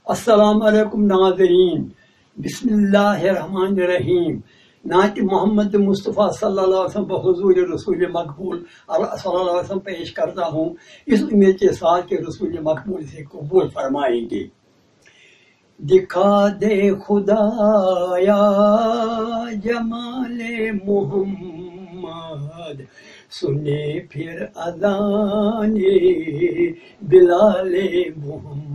السلام علیکم ناظرین، بسم اللہ الرحمن الرحیم۔ نعت محمد مصطفیٰ صلی اللہ علیہ وسلم بحضور رسول مقبول صلی اللہ علیہ وسلم پیش کرتا ہوں، اس امید کے ساتھ کہ رسول مقبول سے قبول فرمائیں گے۔ دکھا دے خدایا جمال محمد، سنے پھر اذان بلال محمد۔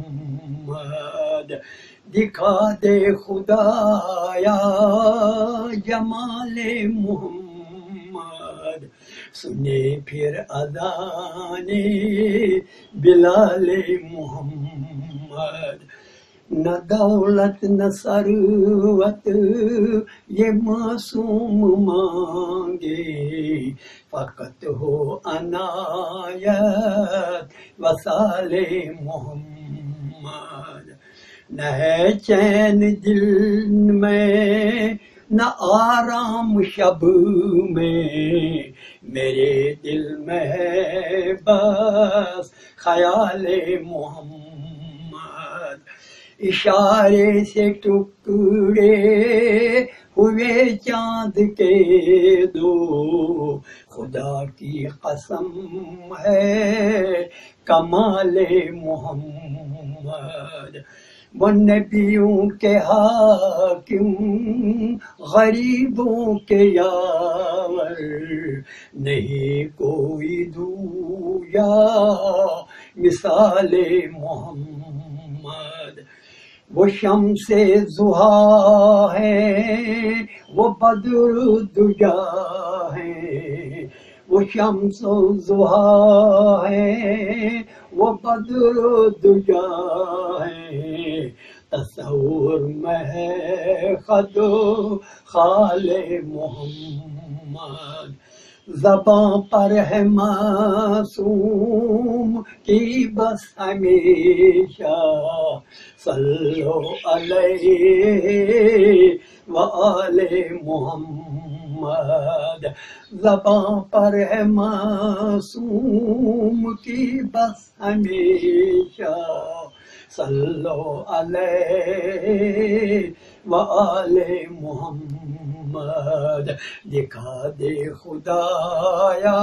دکھا دے خدایا جمال محمد، سنے پھر اذان بلال محمد۔ نہ دولت نہ ثروت یہ معصوم مانگے، فقط ہو عنایت وصال محمد۔ نہ ہے چین دل میں نہ آرام شب میں، میرے دل میں ہے بس خیال محمد۔ اشارے سے ٹکڑے ہوئے چاند کے دو، خدا کی قسم ہے کمال محمد۔ وہ نبیوں کے حاکم غریبوں کے یاور، نہیں کوئی دوجا مثال محمد۔ وہ شمس ضحیٰ ہے وہ بدر دجا ہے، وہ شمس ضحیٰ ہے وہ بدر دجا ہے، تصور میں ہے خد و خال محمد۔ زباں پر ہے معصوم کی بس ہمیشہ، صلو علیہ وآل محمد۔ زباں پر ہے معصوم کی بس ہمیشہ، صلو علیہ وآل محمد۔ دکھا دے خدایا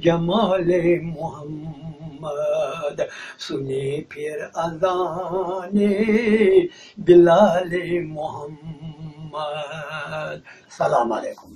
جمال محمد، سنے پھر اذان بلال محمد۔ السلام علیکم۔